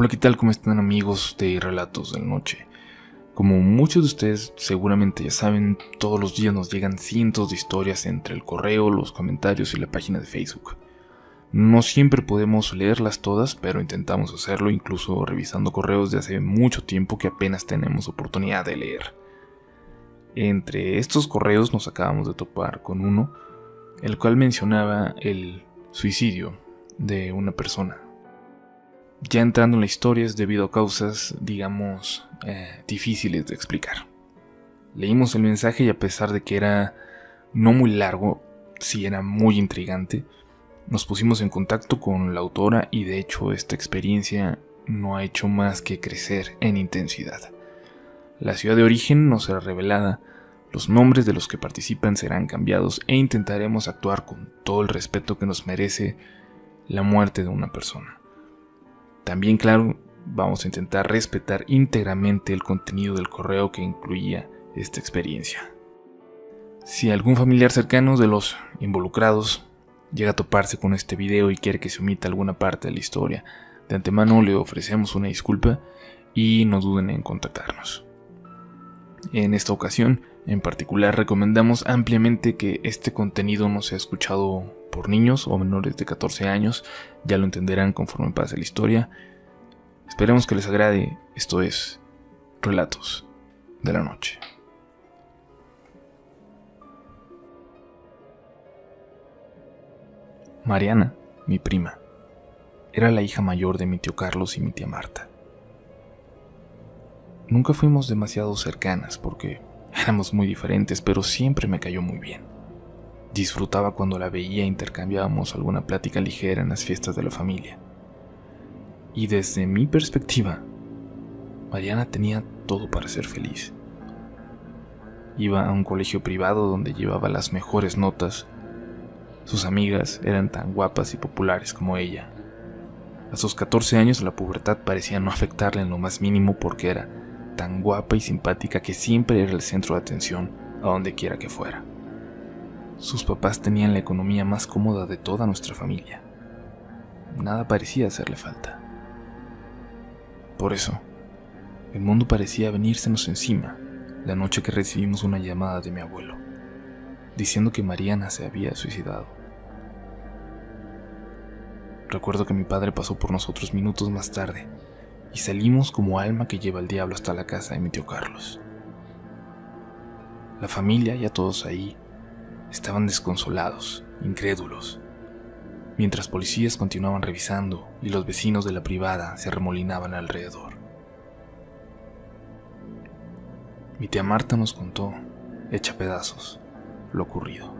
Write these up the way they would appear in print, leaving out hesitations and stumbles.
Hola, ¿qué tal? ¿Cómo están, amigos de Relatos de la Noche? Como muchos de ustedes seguramente ya saben, todos los días nos llegan cientos de historias entre el correo, los comentarios y la página de Facebook. No siempre podemos leerlas todas, pero intentamos hacerlo incluso revisando correos de hace mucho tiempo que apenas tenemos oportunidad de leer. Entre estos correos nos acabamos de topar con uno, el cual mencionaba el suicidio de una persona. Ya entrando en la historia es debido a causas, digamos, difíciles de explicar. Leímos el mensaje y a pesar de que era no muy largo, sí era muy intrigante, nos pusimos en contacto con la autora y de hecho esta experiencia no ha hecho más que crecer en intensidad. La ciudad de origen nos será revelada, los nombres de los que participan serán cambiados e intentaremos actuar con todo el respeto que nos merece la muerte de una persona. También, claro, vamos a intentar respetar íntegramente el contenido del correo que incluía esta experiencia. Si algún familiar cercano de los involucrados llega a toparse con este video y quiere que se omita alguna parte de la historia, de antemano le ofrecemos una disculpa y no duden en contactarnos. En esta ocasión, en particular, recomendamos ampliamente que este contenido no sea escuchado por niños o menores de 14 años, ya lo entenderán conforme pase la historia. Esperemos que les agrade. Esto es Relatos de la Noche. Mariana, mi prima, era la hija mayor de mi tío Carlos y mi tía Marta. Nunca fuimos demasiado cercanas porque éramos muy diferentes, pero siempre me cayó muy bien. Disfrutaba cuando la veía e intercambiábamos alguna plática ligera en las fiestas de la familia. Y desde mi perspectiva, Mariana tenía todo para ser feliz. Iba a un colegio privado donde llevaba las mejores notas. Sus amigas eran tan guapas y populares como ella. A sus 14 años la pubertad parecía no afectarle en lo más mínimo porque era tan guapa y simpática que siempre era el centro de atención a donde quiera que fuera. Sus papás tenían la economía más cómoda de toda nuestra familia. Nada parecía hacerle falta. Por eso, el mundo parecía venírsenos encima la noche que recibimos una llamada de mi abuelo, diciendo que Mariana se había suicidado. Recuerdo que mi padre pasó por nosotros minutos más tarde y salimos como alma que lleva el diablo hasta la casa de mi tío Carlos. La familia, ya todos ahí, estaban desconsolados, incrédulos, mientras policías continuaban revisando y los vecinos de la privada se arremolinaban alrededor. Mi tía Marta nos contó, hecha pedazos, lo ocurrido.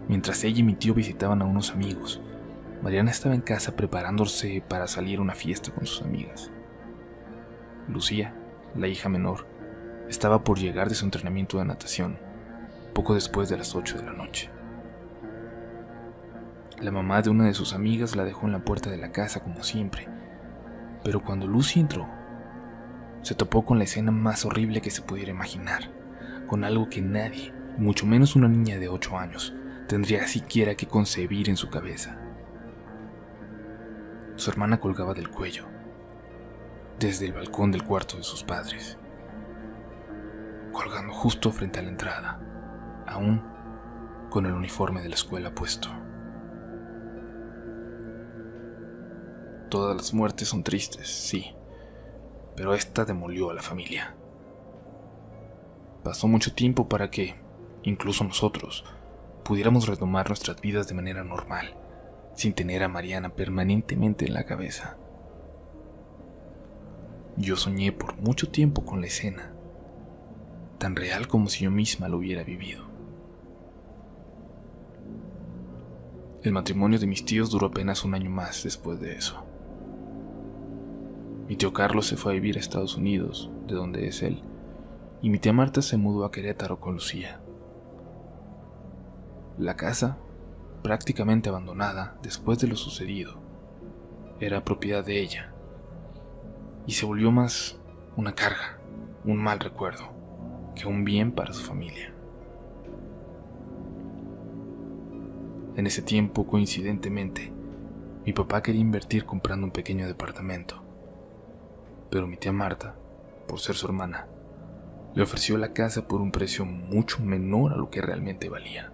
Mientras ella y mi tío visitaban a unos amigos, Mariana estaba en casa preparándose para salir a una fiesta con sus amigas. Lucía, la hija menor, estaba por llegar de su entrenamiento de natación, poco después de las 8 de la noche. La mamá de una de sus amigas la dejó en la puerta de la casa como siempre, pero cuando Lucy entró, se topó con la escena más horrible que se pudiera imaginar, con algo que nadie, y mucho menos una niña de 8 años, tendría siquiera que concebir en su cabeza. Su hermana colgaba del cuello, desde el balcón del cuarto de sus padres, colgando justo frente a la entrada, aún con el uniforme de la escuela puesto. Todas las muertes son tristes, sí, pero esta demolió a la familia. Pasó mucho tiempo para que, incluso nosotros, pudiéramos retomar nuestras vidas de manera normal, sin tener a Mariana permanentemente en la cabeza. Yo soñé por mucho tiempo con la escena, tan real como si yo misma lo hubiera vivido. El matrimonio de mis tíos duró apenas un año más después de eso. Mi tío Carlos se fue a vivir a Estados Unidos, de donde es él, y mi tía Marta se mudó a Querétaro con Lucía. La casa, prácticamente abandonada después de lo sucedido, era propiedad de ella, y se volvió más una carga, un mal recuerdo, que un bien para su familia. En ese tiempo, coincidentemente, Mi papá quería invertir comprando un pequeño departamento, pero mi tía Marta, por ser su hermana, le ofreció la casa por un precio mucho menor a lo que realmente valía.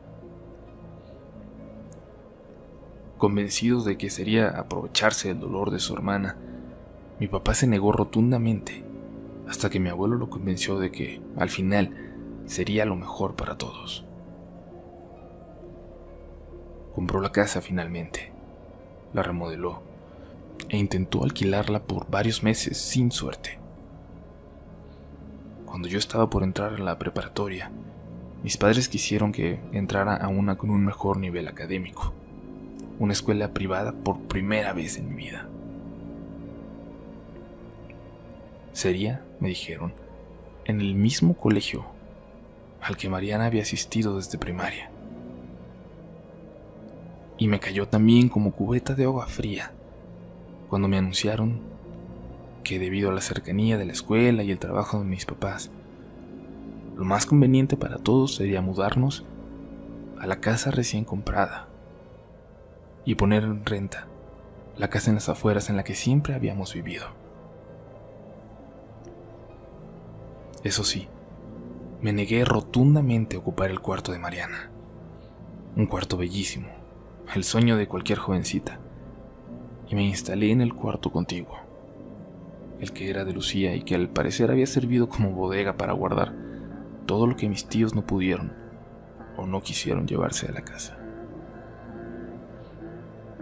Convencido de que sería aprovecharse del dolor de su hermana, mi papá se negó rotundamente, hasta que mi abuelo lo convenció de que, al final, sería lo mejor para todos. Compró la casa finalmente, la remodeló e intentó alquilarla por varios meses sin suerte. Cuando yo estaba por entrar a la preparatoria, mis padres quisieron que entrara a una con un mejor nivel académico, una escuela privada por primera vez en mi vida. Sería, me dijeron, en el mismo colegio al que Mariana había asistido desde primaria. Y me cayó también como cubeta de agua fría cuando me anunciaron que debido a la cercanía de la escuela y el trabajo de mis papás, lo más conveniente para todos sería mudarnos a la casa recién comprada y poner en renta la casa en las afueras en la que siempre habíamos vivido. Eso sí, me negué rotundamente a ocupar el cuarto de Mariana, un cuarto bellísimo, el sueño de cualquier jovencita, y me instalé en el cuarto contiguo, el que era de Lucía y que al parecer había servido como bodega para guardar todo lo que mis tíos no pudieron o no quisieron llevarse a la casa.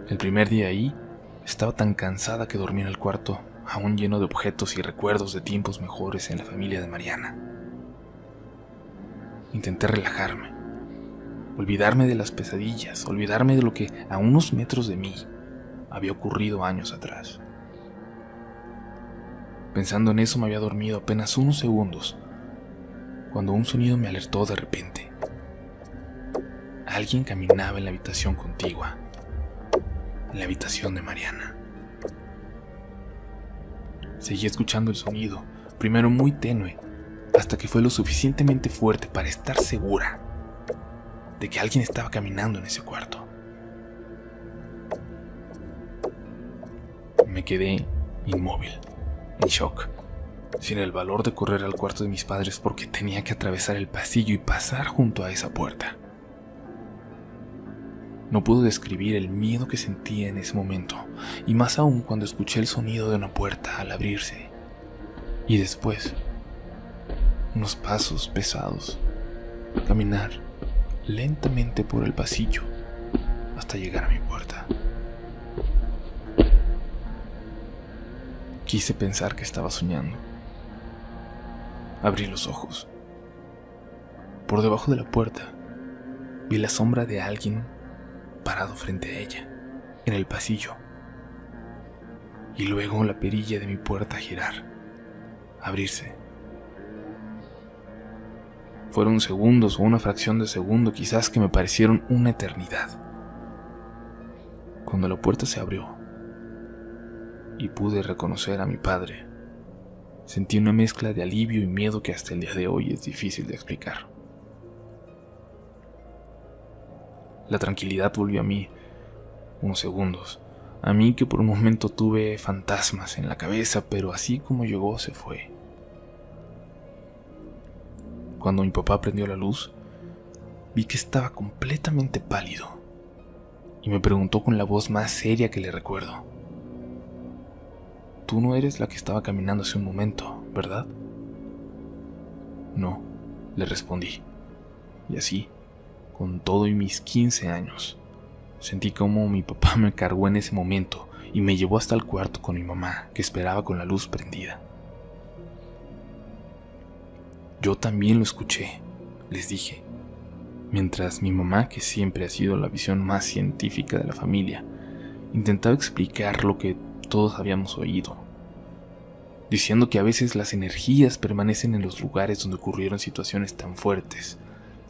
El primer día ahí, estaba tan cansada que dormí en el cuarto, aún lleno de objetos y recuerdos de tiempos mejores en la familia de Mariana. Intenté relajarme, olvidarme de las pesadillas, olvidarme de lo que a unos metros de mí había ocurrido años atrás. Pensando en eso me había dormido apenas unos segundos, cuando un sonido me alertó de repente. Alguien caminaba en la habitación contigua, en la habitación de Mariana. Seguí escuchando el sonido, primero muy tenue, hasta que fue lo suficientemente fuerte para estar segura de que alguien estaba caminando en ese cuarto. Me quedé inmóvil, en shock, sin el valor de correr al cuarto de mis padres porque tenía que atravesar el pasillo y pasar junto a esa puerta. No puedo describir el miedo que sentía en ese momento, y más aún cuando escuché el sonido de una puerta al abrirse. Y después, unos pasos pesados, caminar lentamente por el pasillo hasta llegar a mi puerta. Quise pensar que estaba soñando. Abrí los ojos. Por debajo de la puerta, vi la sombra de alguien parado frente a ella, en el pasillo, y luego la perilla de mi puerta girar, abrirse. Fueron segundos o una fracción de segundo quizás que me parecieron una eternidad. Cuando la puerta se abrió y pude reconocer a mi padre, sentí una mezcla de alivio y miedo que hasta el día de hoy es difícil de explicar. La tranquilidad volvió a mí, unos segundos, a mí que por un momento tuve fantasmas en la cabeza, pero así como llegó se fue. Cuando mi papá prendió la luz, vi que estaba completamente pálido y me preguntó con la voz más seria que le recuerdo: «Tú no eres la que estaba caminando hace un momento, ¿verdad?». «No», le respondí, y así, con todo y mis 15 años, sentí como mi papá me cargó en ese momento y me llevó hasta el cuarto con mi mamá, que esperaba con la luz prendida. «Yo también lo escuché», les dije, mientras mi mamá, que siempre ha sido la visión más científica de la familia, intentaba explicar lo que todos habíamos oído, diciendo que a veces las energías permanecen en los lugares donde ocurrieron situaciones tan fuertes,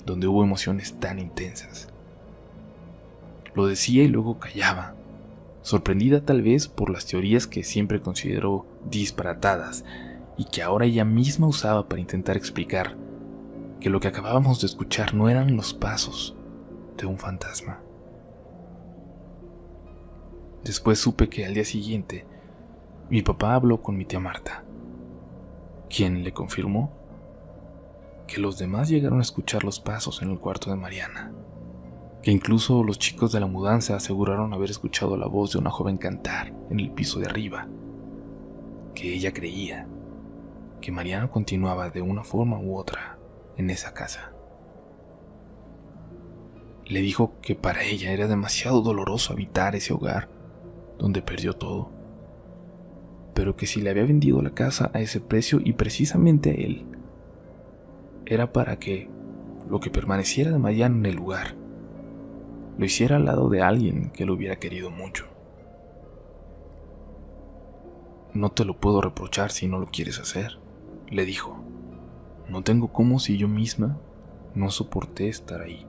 donde hubo emociones tan intensas. Lo decía y luego callaba, sorprendida tal vez por las teorías que siempre consideró disparatadas y que ahora ella misma usaba para intentar explicar que lo que acabábamos de escuchar no eran los pasos de un fantasma. Después supe que al día siguiente mi papá habló con mi tía Marta, quien le confirmó que los demás llegaron a escuchar los pasos en el cuarto de Mariana, que incluso los chicos de la mudanza aseguraron haber escuchado la voz de una joven cantar en el piso de arriba, que ella creía que Mariana continuaba de una forma u otra en esa casa. Le dijo que para ella era demasiado doloroso habitar ese hogar donde perdió todo, pero que si le había vendido la casa a ese precio y precisamente a él, era para que lo que permaneciera de Mariana en el lugar lo hiciera al lado de alguien que lo hubiera querido mucho. No te lo puedo reprochar si no lo quieres hacer, le dijo. No tengo cómo si yo misma no soporté estar ahí.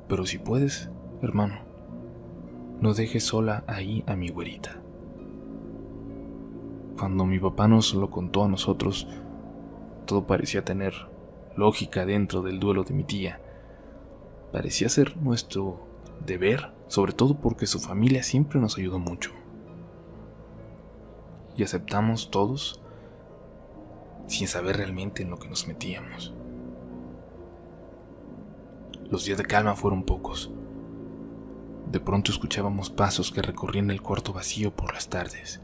Pero si puedes, hermano, no dejes sola ahí a mi güerita. Cuando mi papá nos lo contó a nosotros, todo parecía tener lógica dentro del duelo de mi tía. Parecía ser nuestro deber, sobre todo porque su familia siempre nos ayudó mucho. Y aceptamos todos sin saber realmente en lo que nos metíamos. Los días de calma fueron pocos. De pronto escuchábamos pasos que recorrían el cuarto vacío por las tardes.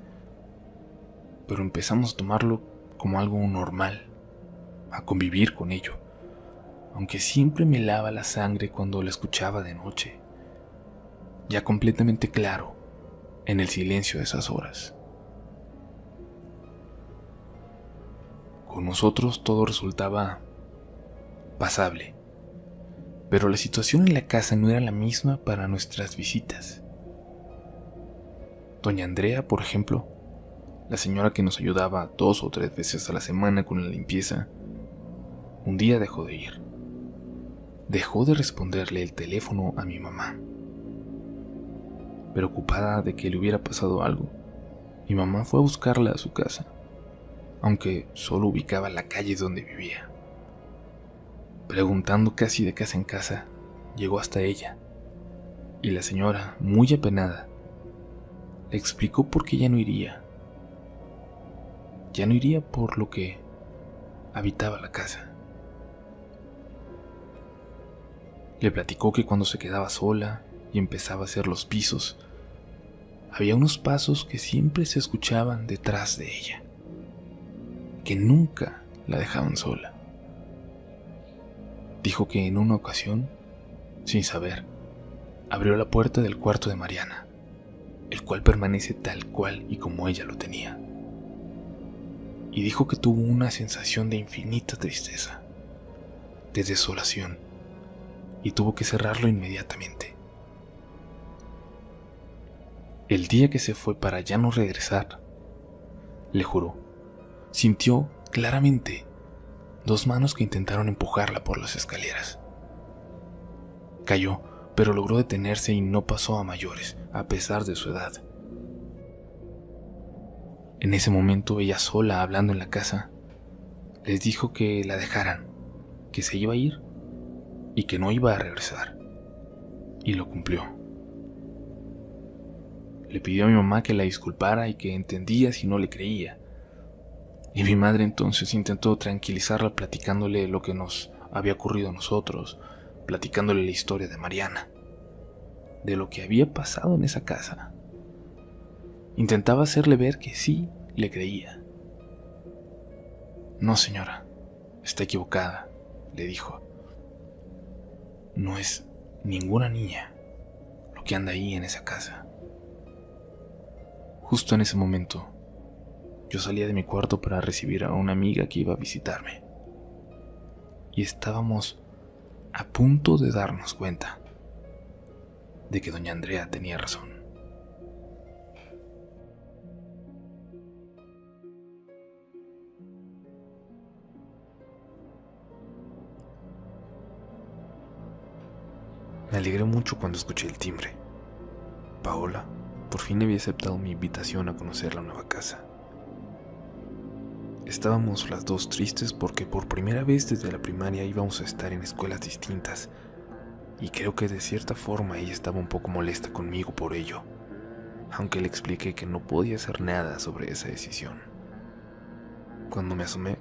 Pero empezamos a tomarlo como algo normal, a convivir con ello, aunque siempre me helaba la sangre cuando la escuchaba de noche, ya completamente claro en el silencio de esas horas. Con nosotros todo resultaba pasable, pero la situación en la casa no era la misma para nuestras visitas. Doña Andrea, por ejemplo, la señora que nos ayudaba 2 o 3 veces a la semana con la limpieza, un día dejó de ir. Dejó de responderle el teléfono a mi mamá. Preocupada de que le hubiera pasado algo, mi mamá fue a buscarla a su casa, aunque solo ubicaba la calle donde vivía. Preguntando casi de casa en casa, llegó hasta ella, y la señora, muy apenada, le explicó por qué ya no iría. Ya no iría por lo que habitaba la casa. Le platicó que cuando se quedaba sola y empezaba a hacer los pisos, había unos pasos que siempre se escuchaban detrás de ella, que nunca la dejaban sola. Dijo que en una ocasión, sin saber, abrió la puerta del cuarto de Mariana, el cual permanece tal cual y como ella lo tenía. Y dijo que tuvo una sensación de infinita tristeza, de desolación, y tuvo que cerrarlo inmediatamente. El día que se fue para ya no regresar, le juró, sintió claramente 2 manos que intentaron empujarla por las escaleras. Cayó, pero logró detenerse y no pasó a mayores, a pesar de su edad. En ese momento, ella sola, hablando en la casa, les dijo que la dejaran, que se iba a ir y que no iba a regresar. Y lo cumplió. Le pidió a mi mamá que la disculpara y que entendía si no le creía. Y mi madre entonces intentó tranquilizarla platicándole lo que nos había ocurrido a nosotros, platicándole la historia de Mariana, de lo que había pasado en esa casa. Intentaba hacerle ver que sí le creía. No, señora, está equivocada, le dijo. No es ninguna niña lo que anda ahí en esa casa. Justo en ese momento, yo salía de mi cuarto para recibir a una amiga que iba a visitarme. Y estábamos a punto de darnos cuenta de que doña Andrea tenía razón. Me alegré mucho cuando escuché el timbre. Paola por fin había aceptado mi invitación a conocer la nueva casa. Estábamos las dos tristes porque por primera vez desde la primaria íbamos a estar en escuelas distintas, y creo que de cierta forma ella estaba un poco molesta conmigo por ello. aunque le expliqué que no podía hacer nada sobre esa decisión. Cuando me asomé,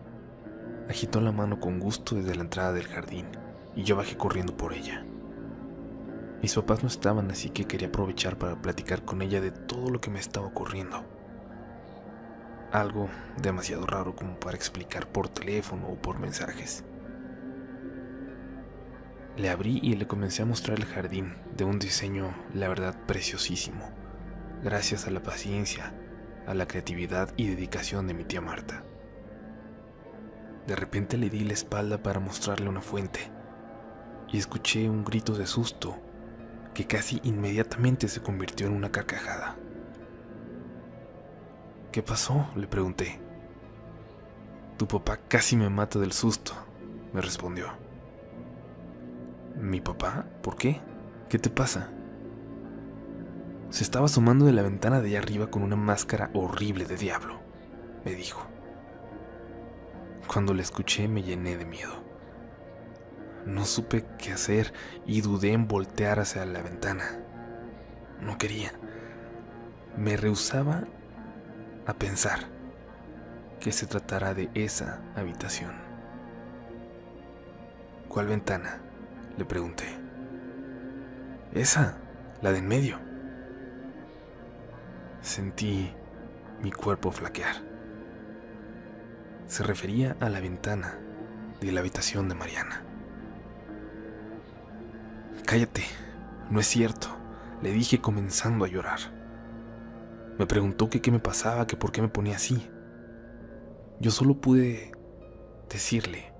agitó la mano con gusto desde la entrada del jardín y yo bajé corriendo por ella. Mis papás no estaban, así que quería aprovechar para platicar con ella de todo lo que me estaba ocurriendo. Algo demasiado raro como para explicar por teléfono o por mensajes. Le abrí y le comencé a mostrar el jardín, de un diseño, la verdad, preciosísimo, gracias a la paciencia, a la creatividad y dedicación de mi tía Marta. De repente le di la espalda para mostrarle una fuente y escuché un grito de susto que casi inmediatamente se convirtió en una carcajada. ¿Qué pasó?, le pregunté. Tu papá casi me mata del susto, me respondió. ¿Mi papá? ¿Por qué? ¿Qué te pasa? Se estaba asomando de la ventana de allá arriba con una máscara horrible de diablo, me dijo. Cuando la escuché me llené de miedo. No supe qué hacer y dudé en voltear hacia la ventana. No quería. Me rehusaba a pensar que se tratara de esa habitación. ¿Cuál ventana?, le pregunté. Esa, la de en medio. Sentí mi cuerpo flaquear. Se refería a la ventana de la habitación de Mariana. Cállate, no es cierto, le dije comenzando a llorar. Me preguntó que qué me pasaba, que por qué me ponía así. Yo solo pude decirle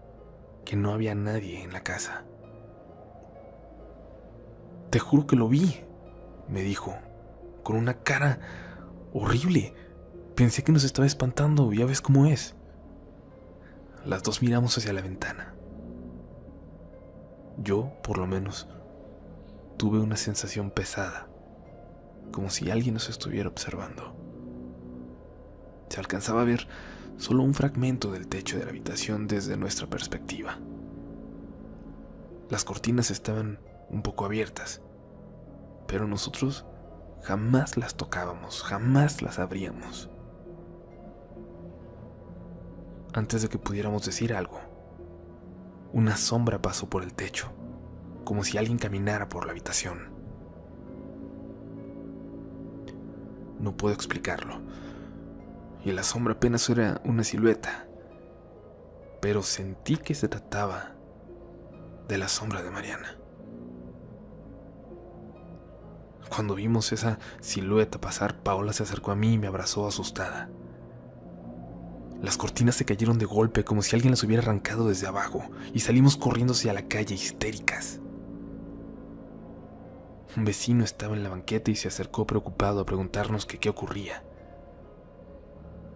que no había nadie en la casa. Te juro que lo vi, me dijo, con una cara horrible. Pensé que nos estaba espantando, ya ves cómo es. Las dos miramos hacia la ventana. Yo, por lo menos, tuve una sensación pesada, como si alguien nos estuviera observando. Se alcanzaba a ver solo un fragmento del techo de la habitación desde nuestra perspectiva. Las cortinas estaban un poco abiertas, pero nosotros jamás las tocábamos, jamás las abríamos. Antes de que pudiéramos decir algo, una sombra pasó por el techo, como si alguien caminara por la habitación. No puedo explicarlo, y la sombra apenas era una silueta, pero sentí que se trataba de la sombra de Mariana. Cuando vimos esa silueta pasar, Paola se acercó a mí y me abrazó asustada. Las cortinas se cayeron de golpe como si alguien las hubiera arrancado desde abajo y salimos corriendo hacia la calle histéricas. Un vecino estaba en la banqueta y se acercó preocupado a preguntarnos qué ocurría.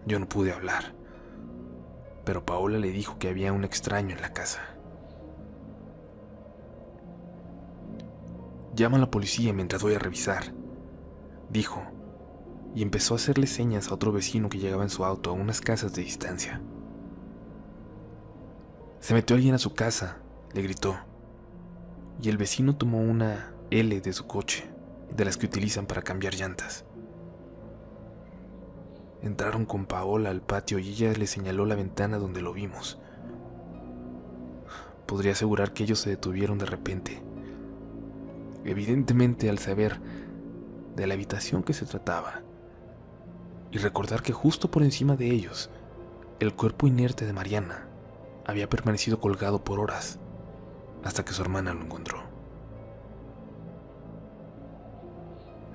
Yo no pude hablar, pero Paola le dijo que había un extraño en la casa. Llama a la policía mientras voy a revisar, dijo, y empezó a hacerle señas a otro vecino que llegaba en su auto a unas casas de distancia. Se metió alguien a su casa, le gritó, y el vecino tomó una L de su coche, de las que utilizan para cambiar llantas. Entraron con Paola al patio y ella le señaló la ventana donde lo vimos. Podría asegurar que ellos se detuvieron de repente, evidentemente al saber de la habitación que se trataba, y recordar que justo por encima de ellos, el cuerpo inerte de Mariana había permanecido colgado por horas, hasta que su hermana lo encontró.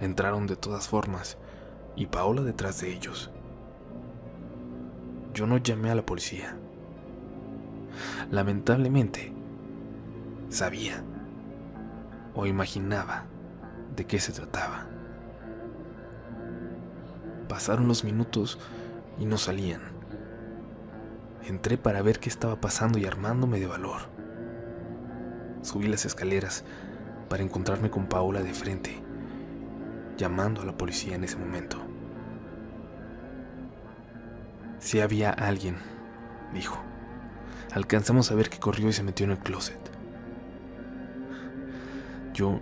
Entraron de todas formas, y Paola detrás de ellos. Yo no llamé a la policía. Lamentablemente, sabía o imaginaba de qué se trataba. Pasaron los minutos y no salían. Entré para ver qué estaba pasando y armándome de valor. Subí las escaleras para encontrarme con Paola de frente, llamando a la policía en ese momento. Si había alguien, dijo. Alcanzamos a ver que corrió y se metió en el closet. Yo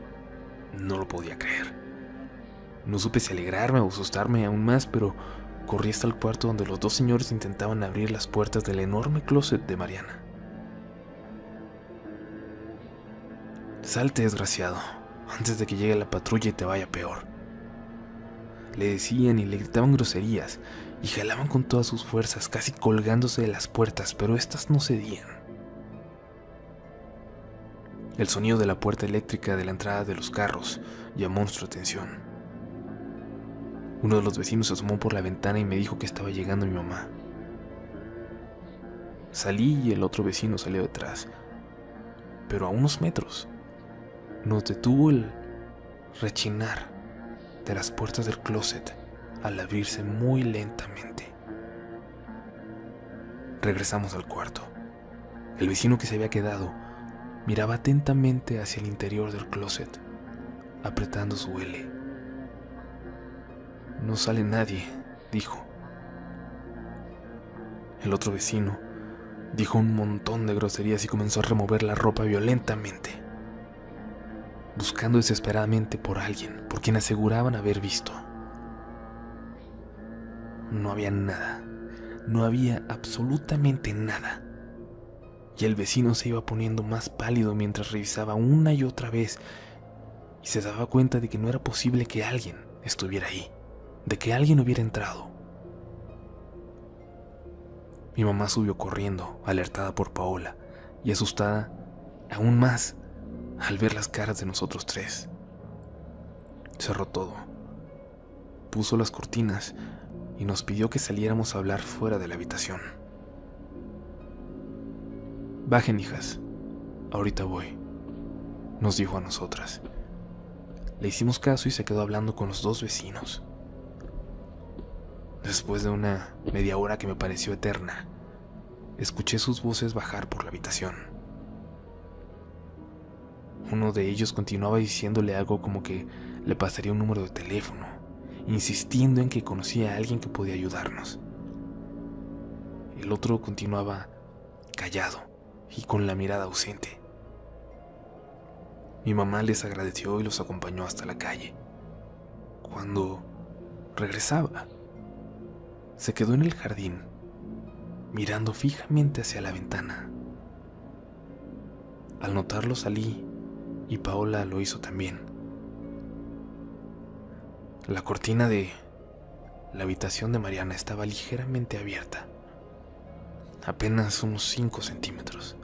no lo podía creer. No supe si alegrarme o asustarme aún más, pero corrí hasta el cuarto donde los dos señores intentaban abrir las puertas del enorme closet de Mariana. «Salte, desgraciado, antes de que llegue la patrulla y te vaya peor», le decían y le gritaban groserías y jalaban con todas sus fuerzas, casi colgándose de las puertas, pero éstas no cedían. El sonido de la puerta eléctrica de la entrada de los carros llamó nuestra atención. Uno de los vecinos se asomó por la ventana y me dijo que estaba llegando mi mamá. Salí y el otro vecino salió detrás, pero a unos metros nos detuvo el rechinar de las puertas del closet al abrirse muy lentamente. Regresamos al cuarto. El vecino que se había quedado miraba atentamente hacia el interior del closet, apretando su L. «No sale nadie», dijo. El otro vecino dijo un montón de groserías y comenzó a remover la ropa violentamente, buscando desesperadamente por alguien, por quien aseguraban haber visto. No había nada, no había absolutamente nada. Y el vecino se iba poniendo más pálido mientras revisaba una y otra vez y se daba cuenta de que no era posible que alguien estuviera ahí, de que alguien hubiera entrado. Mi mamá subió corriendo, alertada por Paola y asustada aún más al ver las caras de nosotros tres. Cerró todo, puso las cortinas y nos pidió que saliéramos a hablar fuera de la habitación. «Bajen, hijas, ahorita voy», nos dijo a nosotras. Le hicimos caso y se quedó hablando con los dos vecinos. Después de una media hora que me pareció eterna, escuché sus voces bajar por la habitación. Uno de ellos continuaba diciéndole algo como que le pasaría un número de teléfono, insistiendo en que conocía a alguien que podía ayudarnos. El otro continuaba callado y con la mirada ausente. Mi mamá les agradeció y los acompañó hasta la calle. Cuando regresaba, se quedó en el jardín, mirando fijamente hacia la ventana. Al notarlo salí y Paola lo hizo también. La cortina de la habitación de Mariana estaba ligeramente abierta, apenas unos 5 centímetros.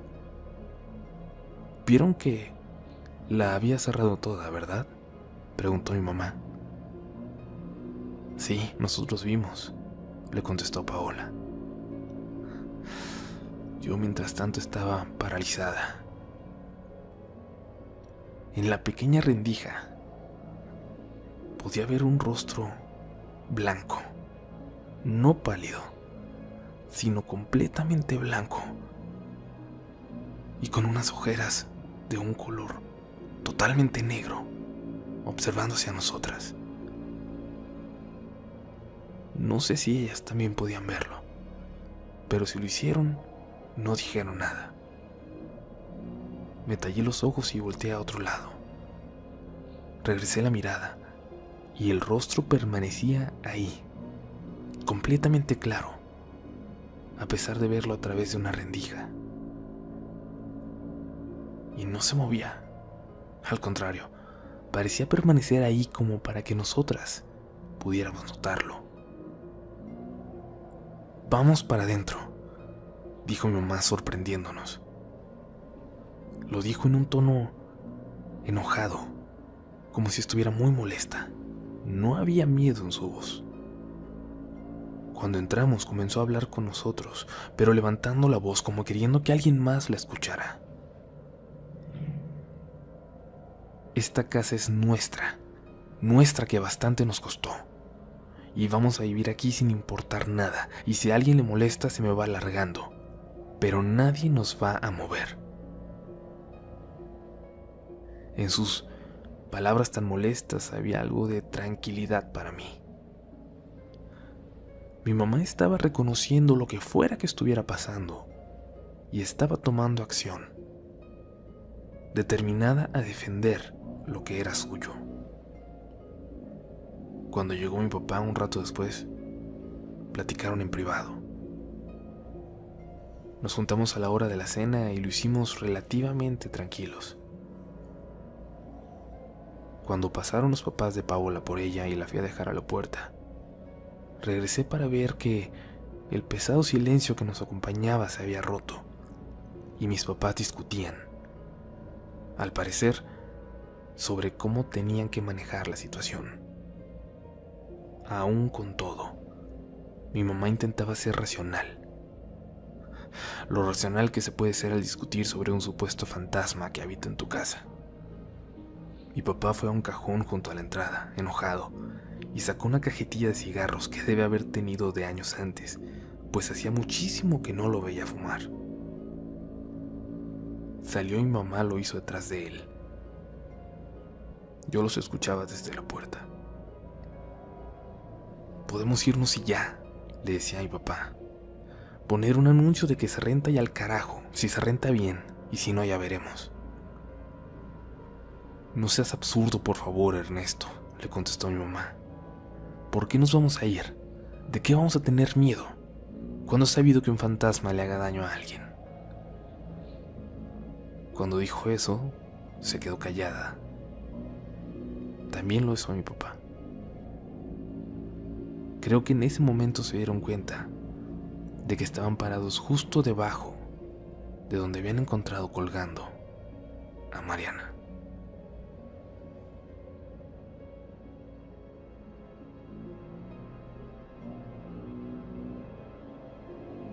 «Vieron que la había cerrado toda, ¿verdad?», preguntó mi mamá. «Sí, nosotros vimos», le contestó Paola. Yo, mientras tanto, estaba paralizada. En la pequeña rendija podía ver un rostro blanco, no pálido, sino completamente blanco, y con unas ojeras de un color totalmente negro, observando hacia nosotras. No sé si ellas también podían verlo, pero si lo hicieron, no dijeron nada. Me tallé los ojos y volteé a otro lado. Regresé la mirada y el rostro permanecía ahí, completamente claro, a pesar de verlo a través de una rendija. Y no se movía. Al contrario, parecía permanecer ahí como para que nosotras pudiéramos notarlo. «Vamos para adentro», dijo mi mamá, sorprendiéndonos. Lo dijo en un tono enojado, como si estuviera muy molesta. No había miedo en su voz. Cuando entramos comenzó a hablar con nosotros, pero levantando la voz como queriendo que alguien más la escuchara. «Esta casa es nuestra que bastante nos costó. Y vamos a vivir aquí sin importar nada, y si a alguien le molesta se me va largando, pero nadie nos va a mover». En sus palabras tan molestas había algo de tranquilidad para mí. Mi mamá estaba reconociendo lo que fuera que estuviera pasando y estaba tomando acción, determinada a defender lo que era suyo. Cuando llegó mi papá un rato después, platicaron en privado. Nos juntamos a la hora de la cena y lo hicimos relativamente tranquilos. Cuando pasaron los papás de Paola por ella y la fui a dejar a la puerta, regresé para ver que el pesado silencio que nos acompañaba se había roto y mis papás discutían, al parecer, sobre cómo tenían que manejar la situación. Aún con todo, mi mamá intentaba ser racional. Lo racional que se puede ser al discutir sobre un supuesto fantasma que habita en tu casa. Mi papá fue a un cajón junto a la entrada, enojado, y sacó una cajetilla de cigarros que debe haber tenido de años antes, pues hacía muchísimo que no lo veía fumar. Salió y mi mamá lo hizo detrás de él. Yo los escuchaba desde la puerta. Podemos irnos y ya, le decía a mi papá. Poner un anuncio de que se renta y al carajo, si se renta bien, y si no ya veremos. No seas absurdo, por favor, Ernesto, le contestó mi mamá. ¿Por qué nos vamos a ir? ¿De qué vamos a tener miedo? ¿Cuándo has sabido que un fantasma le haga daño a alguien? Cuando dijo eso, se quedó callada. También lo hizo mi papá. Creo que en ese momento se dieron cuenta de que estaban parados justo debajo de donde habían encontrado colgando a Mariana.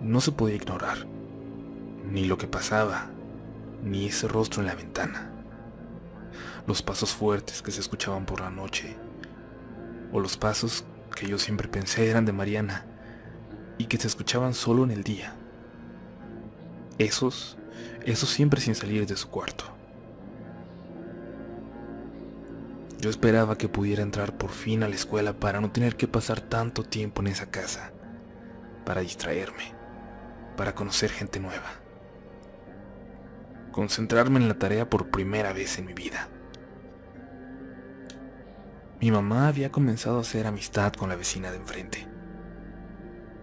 No se podía ignorar ni lo que pasaba, ni ese rostro en la ventana, los pasos fuertes que se escuchaban por la noche, o los pasos que yo siempre pensé eran de Mariana y que se escuchaban solo en el día. Esos siempre sin salir de su cuarto. Yo esperaba que pudiera entrar por fin a la escuela para no tener que pasar tanto tiempo en esa casa, para distraerme, para conocer gente nueva, concentrarme en la tarea por primera vez en mi vida. Mi mamá había comenzado a hacer amistad con la vecina de enfrente.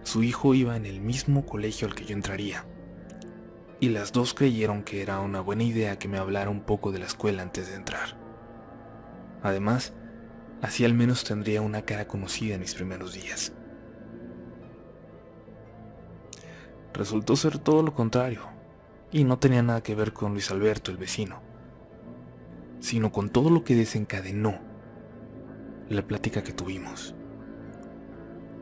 Su hijo iba en el mismo colegio al que yo entraría, y las dos creyeron que era una buena idea que me hablara un poco de la escuela antes de entrar. Además, así al menos tendría una cara conocida en mis primeros días. Resultó ser todo lo contrario, y no tenía nada que ver con Luis Alberto, el vecino, sino con todo lo que desencadenó la plática que tuvimos,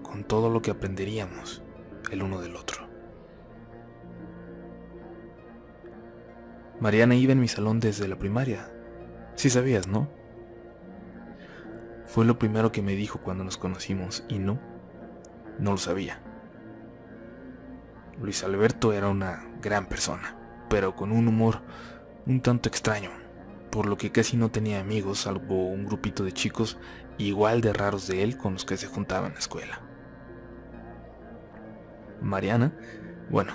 con todo lo que aprenderíamos el uno del otro. Mariana iba en mi salón desde la primaria. Sí sabías, ¿no? Fue lo primero que me dijo cuando nos conocimos y no lo sabía. Luis Alberto era una gran persona, pero con un humor un tanto extraño, por lo que casi no tenía amigos salvo un grupito de chicos igual de raros de él con los que se juntaba en la escuela. Mariana, bueno,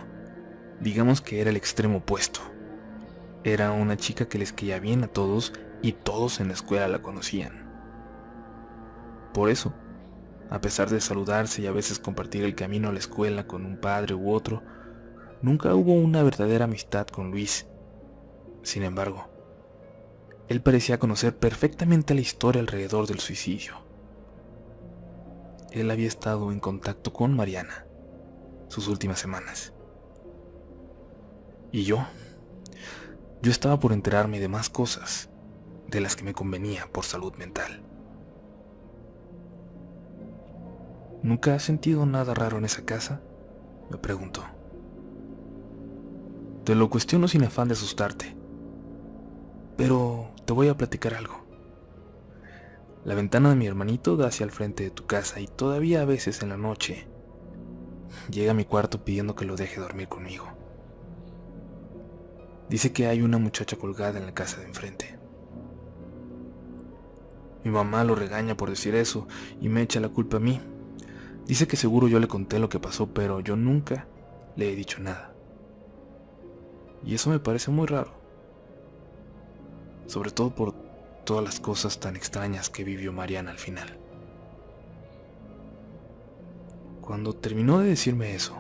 digamos que era el extremo opuesto. Era una chica que les caía bien a todos y todos en la escuela la conocían. Por eso, a pesar de saludarse y a veces compartir el camino a la escuela con un padre u otro, nunca hubo una verdadera amistad con Luis. Sin embargo, él parecía conocer perfectamente la historia alrededor del suicidio. Él había estado en contacto con Mariana sus últimas semanas. Y yo estaba por enterarme de más cosas de las que me convenía por salud mental. ¿Nunca has sentido nada raro en esa casa?, me preguntó. Te lo cuestiono sin afán de asustarte, pero te voy a platicar algo. La ventana de mi hermanito da hacia el frente de tu casa y todavía a veces en la noche llega a mi cuarto pidiendo que lo deje dormir conmigo. Dice que hay una muchacha colgada en la casa de enfrente. Mi mamá lo regaña por decir eso y me echa la culpa a mí. Dice que seguro yo le conté lo que pasó, pero yo nunca le he dicho nada. Y eso me parece muy raro. Sobre todo por todas las cosas tan extrañas que vivió Mariana al final. Cuando terminó de decirme eso,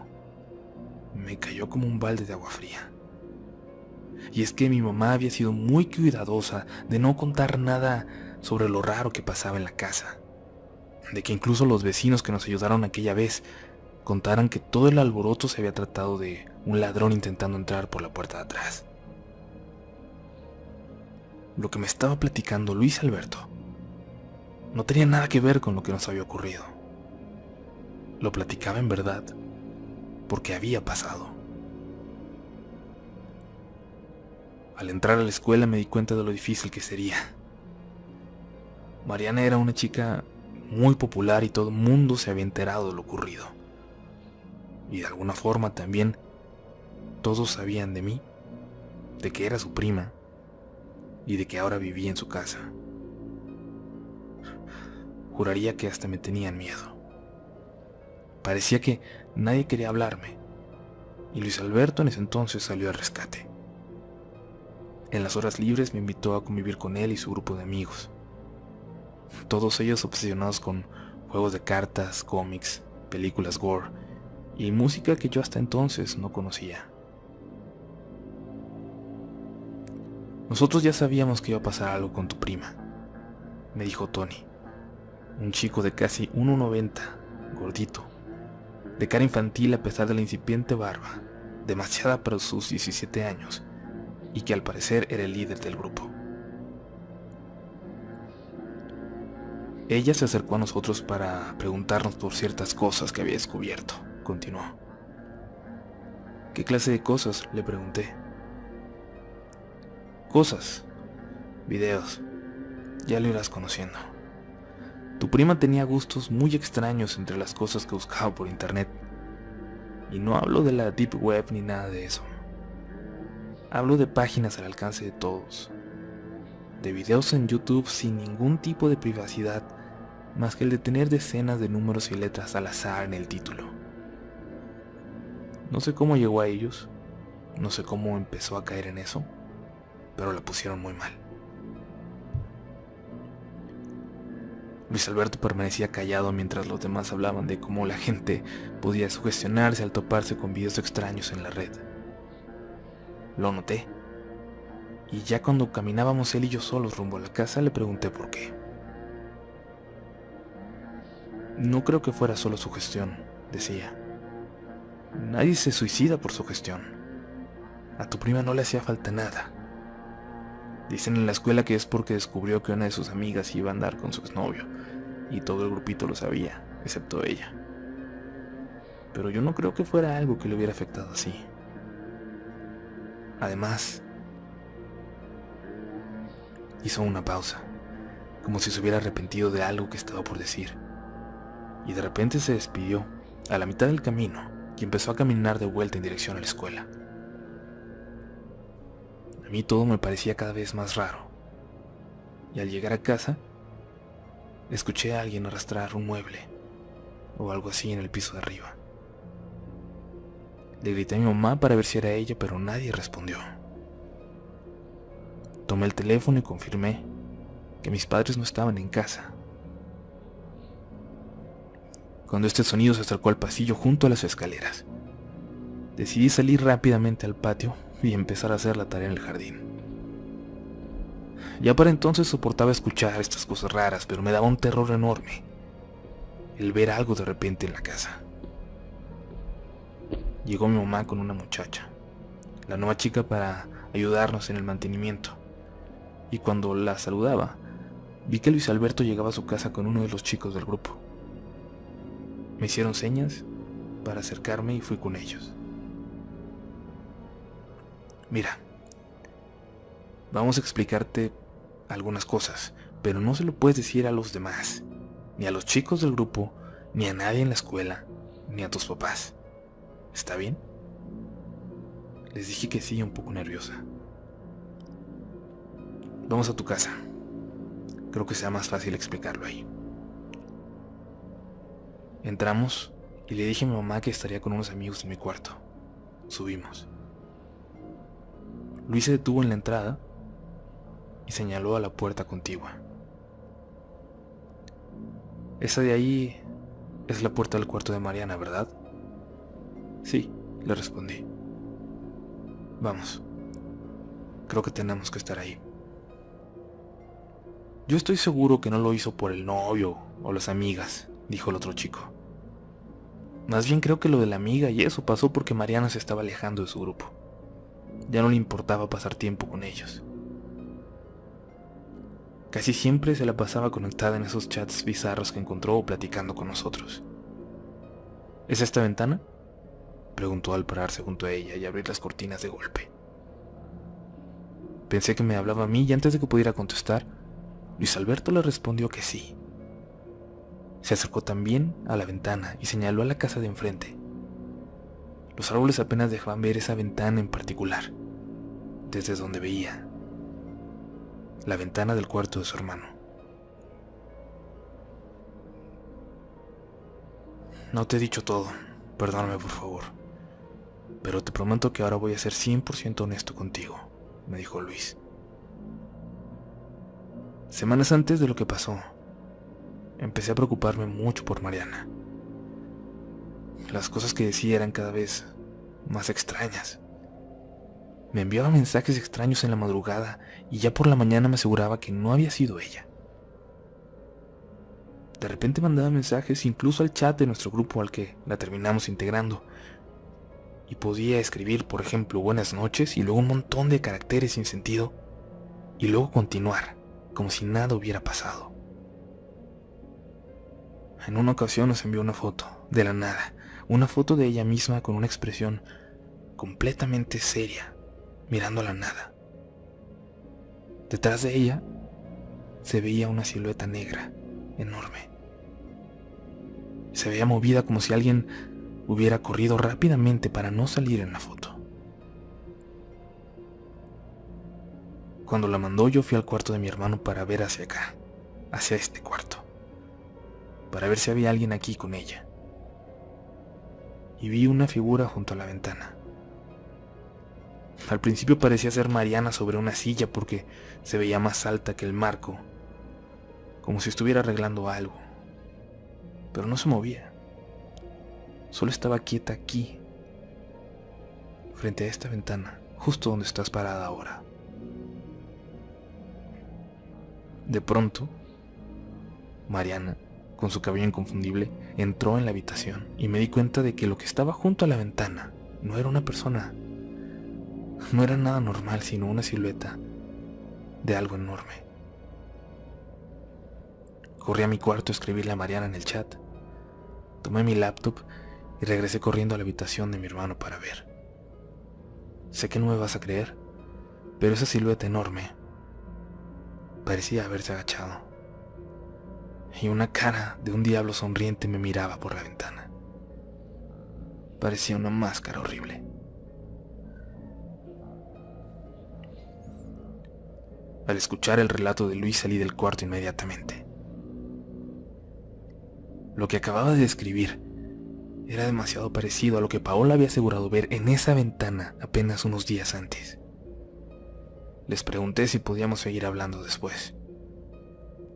me cayó como un balde de agua fría. Y es que mi mamá había sido muy cuidadosa de no contar nada sobre lo raro que pasaba en la casa. De que incluso los vecinos que nos ayudaron aquella vez contaran que todo el alboroto se había tratado de un ladrón intentando entrar por la puerta de atrás. Lo que me estaba platicando Luis Alberto no tenía nada que ver con lo que nos había ocurrido. Lo platicaba en verdad porque había pasado. Al entrar a la escuela me di cuenta de lo difícil que sería. Mariana era una chica muy popular y todo el mundo se había enterado de lo ocurrido. Y de alguna forma también todos sabían de mí, de que era su prima y de que ahora vivía en su casa. Juraría que hasta me tenían miedo. Parecía que nadie quería hablarme, y Luis Alberto en ese entonces salió al rescate. En las horas libres me invitó a convivir con él y su grupo de amigos. Todos ellos obsesionados con juegos de cartas, cómics, películas gore y música que yo hasta entonces no conocía. Nosotros ya sabíamos que iba a pasar algo con tu prima, me dijo Tony, un chico de casi 1,90, gordito, de cara infantil a pesar de la incipiente barba, demasiada para sus 17 años, y que al parecer era el líder del grupo. Ella se acercó a nosotros para preguntarnos por ciertas cosas que había descubierto, continuó. ¿Qué clase de cosas?, le pregunté. Cosas, videos, ya lo irás conociendo. Tu prima tenía gustos muy extraños entre las cosas que buscaba por internet. Y no hablo de la deep web ni nada de eso. Hablo de páginas al alcance de todos. De videos en YouTube sin ningún tipo de privacidad, más que el de tener decenas de números y letras al azar en el título. No sé cómo llegó a ellos, no sé cómo empezó a caer en eso, pero la pusieron muy mal. Luis Alberto permanecía callado mientras los demás hablaban de cómo la gente podía sugestionarse al toparse con videos extraños en la red. Lo noté, y ya cuando caminábamos él y yo solos rumbo a la casa le pregunté por qué. No creo que fuera solo sugestión, decía. Nadie se suicida por sugestión. A tu prima no le hacía falta nada. Dicen en la escuela que es porque descubrió que una de sus amigas iba a andar con su exnovio, y todo el grupito lo sabía, excepto ella. Pero yo no creo que fuera algo que le hubiera afectado así. Además, hizo una pausa, como si se hubiera arrepentido de algo que estaba por decir, y de repente se despidió a la mitad del camino y empezó a caminar de vuelta en dirección a la escuela. A mí todo me parecía cada vez más raro, y al llegar a casa, escuché a alguien arrastrar un mueble o algo así en el piso de arriba. Le grité a mi mamá para ver si era ella, pero nadie respondió. Tomé el teléfono y confirmé que mis padres no estaban en casa. Cuando este sonido se acercó al pasillo junto a las escaleras, decidí salir rápidamente al patio y empezar a hacer la tarea en el jardín. Ya para entonces soportaba escuchar estas cosas raras, pero me daba un terror enorme el ver algo de repente en la casa. Llegó mi mamá con una muchacha, la nueva chica, para ayudarnos en el mantenimiento, y cuando la saludaba, vi que Luis Alberto llegaba a su casa con uno de los chicos del grupo. Me hicieron señas para acercarme y fui con ellos. Mira, vamos a explicarte algunas cosas, pero no se lo puedes decir a los demás, ni a los chicos del grupo, ni a nadie en la escuela, ni a tus papás. ¿Está bien? Les dije que sí, un poco nerviosa. Vamos a tu casa. Creo que sea más fácil explicarlo ahí. Entramos y le dije a mi mamá que estaría con unos amigos en mi cuarto. Subimos. Luis se detuvo en la entrada y señaló a la puerta contigua. Esa de ahí Es la puerta del cuarto de Mariana, ¿verdad? Sí, le respondí. Vamos. Creo que tenemos que estar ahí. Yo estoy seguro que no lo hizo por el novio o las amigas, dijo el otro chico. Más bien creo que lo de la amiga y eso pasó porque Mariana se estaba alejando de su grupo. Ya no le importaba pasar tiempo con ellos. Casi siempre se la pasaba conectada en esos chats bizarros que encontró o platicando con nosotros. ¿Es esta ventana?, preguntó al pararse junto a ella y abrir las cortinas de golpe. Pensé que me hablaba a mí y antes de que pudiera contestar, Luis Alberto le respondió que sí. Se acercó también a la ventana y señaló a la casa de enfrente. Los árboles apenas dejaban ver esa ventana en particular, desde donde veía la ventana del cuarto de su hermano. No te he dicho todo, perdóname por favor, pero te prometo que ahora voy a ser 100% honesto contigo, me dijo Luis. Semanas antes de lo que pasó, empecé a preocuparme mucho por Mariana. Las cosas que decía eran cada vez más extrañas. Me enviaba mensajes extraños en la madrugada y ya por la mañana me aseguraba que no había sido ella. De repente mandaba mensajes incluso al chat de nuestro grupo al que la terminamos integrando. Y podía escribir, por ejemplo, buenas noches y luego un montón de caracteres sin sentido y luego continuar, como si nada hubiera pasado. En una ocasión nos envió una foto, de la nada, una foto de ella misma con una expresión completamente seria, mirando a la nada. Detrás de ella se veía una silueta negra, enorme. Se veía movida como si alguien hubiera corrido rápidamente para no salir en la foto. Cuando la mandó, yo fui al cuarto de mi hermano para ver hacia acá, hacia este cuarto, para ver si había alguien aquí con ella. Y vi una figura junto a la ventana. Al principio parecía ser Mariana sobre una silla porque se veía más alta que el marco, como si estuviera arreglando algo, pero no se movía. Solo estaba quieta aquí, frente a esta ventana, justo donde estás parada ahora. De pronto, Mariana, con su cabello inconfundible, entró en la habitación y me di cuenta de que lo que estaba junto a la ventana no era una persona, no era nada normal, sino una silueta de algo enorme. Corrí a mi cuarto a escribirle a Mariana en el chat. Tomé mi laptop y regresé corriendo a la habitación de mi hermano para ver. Sé que no me vas a creer, pero esa silueta enorme parecía haberse agachado y una cara de un diablo sonriente me miraba por la ventana. Parecía una máscara horrible. Al escuchar el relato de Luis salí del cuarto inmediatamente. Lo que acababa de describir era demasiado parecido a lo que Paola había asegurado ver en esa ventana apenas unos días antes. Les pregunté si podíamos seguir hablando después.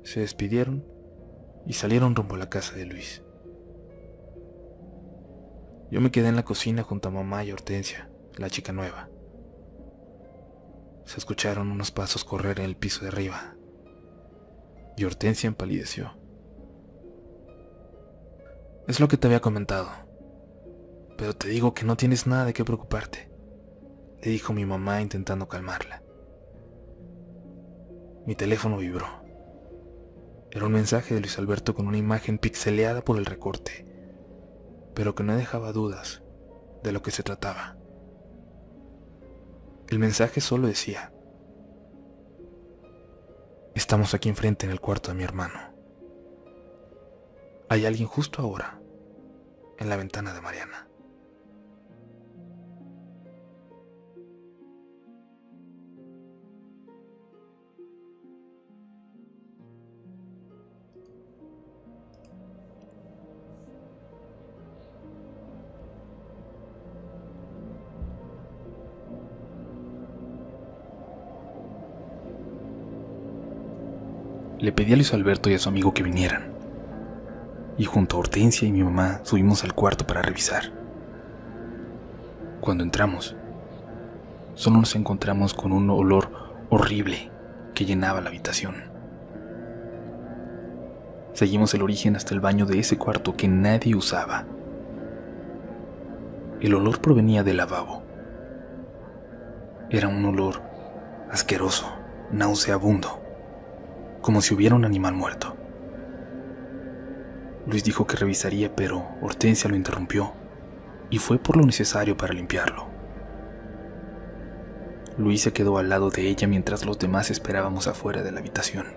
Se despidieron y salieron rumbo a la casa de Luis. Yo me quedé en la cocina junto a mamá y Hortensia, la chica nueva. Se escucharon unos pasos correr en el piso de arriba y Hortensia empalideció. Es lo que te había comentado, pero te digo que no tienes nada de qué preocuparte, le dijo mi mamá intentando calmarla. Mi teléfono vibró. Era un mensaje de Luis Alberto con una imagen pixeleada por el recorte, pero que no dejaba dudas de lo que se trataba. El mensaje solo decía: estamos aquí enfrente en el cuarto de mi hermano. Hay alguien justo ahora en la ventana de Mariana. Le pedí a Luis Alberto y a su amigo que vinieran, y junto a Hortensia y mi mamá subimos al cuarto para revisar. Cuando entramos, solo nos encontramos con un olor horrible que llenaba la habitación. Seguimos el origen hasta el baño de ese cuarto que nadie usaba. El olor provenía del lavabo. Era un olor asqueroso, nauseabundo, como si hubiera un animal muerto. Luis dijo que revisaría, pero Hortensia lo interrumpió y fue por lo necesario para limpiarlo. Luis se quedó al lado de ella mientras los demás esperábamos afuera de la habitación.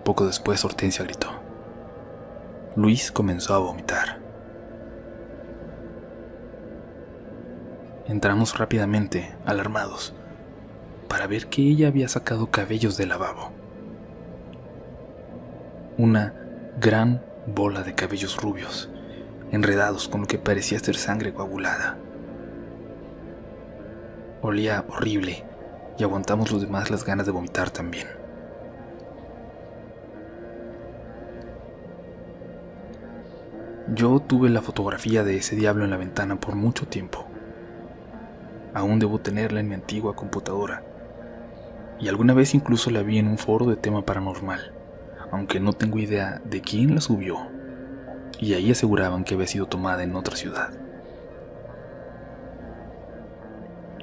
Poco después Hortensia gritó. Luis comenzó a vomitar. Entramos rápidamente, alarmados, para ver que ella había sacado cabellos del lavabo. Una gran bola de cabellos rubios, enredados con lo que parecía ser sangre coagulada. Olía horrible y aguantamos los demás las ganas de vomitar también. Yo tuve la fotografía de ese diablo en la ventana por mucho tiempo. Aún debo tenerla en mi antigua computadora. Y alguna vez incluso la vi en un foro de tema paranormal, aunque no tengo idea de quién la subió. Y ahí aseguraban que había sido tomada en otra ciudad.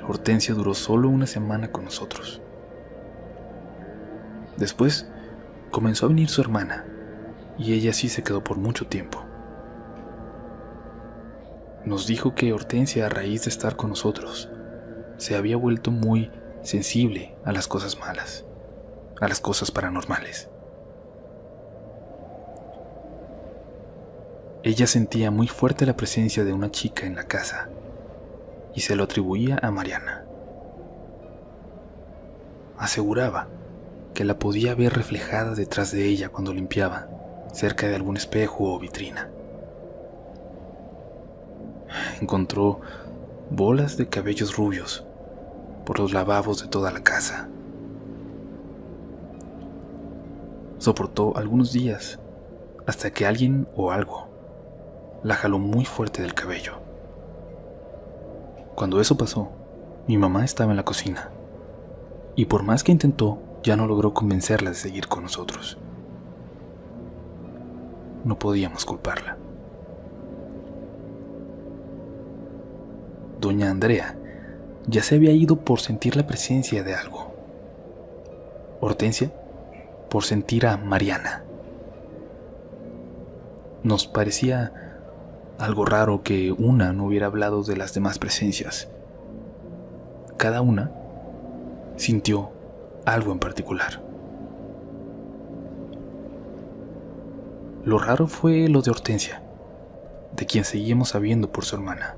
Hortensia duró solo una semana con nosotros. Después comenzó a venir su hermana, y ella sí se quedó por mucho tiempo. Nos dijo que Hortensia, a raíz de estar con nosotros, se había vuelto muy sensible a las cosas malas, a las cosas paranormales. Ella sentía muy fuerte la presencia de una chica en la casa y se lo atribuía a Mariana. Aseguraba que la podía ver reflejada detrás de ella cuando limpiaba, cerca de algún espejo o vitrina. Encontró bolas de cabellos rubios por los lavabos de toda la casa. Soportó algunos días hasta que alguien o algo la jaló muy fuerte del cabello. Cuando eso pasó, mi mamá estaba en la cocina y por más que intentó, ya no logró convencerla de seguir con nosotros. No podíamos culparla. Doña Andrea ya se había ido por sentir la presencia de algo. Hortensia por sentir a Mariana. Nos parecía algo raro que una no hubiera hablado de las demás presencias. Cada una sintió algo en particular. Lo raro fue lo de Hortensia, de quien seguíamos sabiendo por su hermana.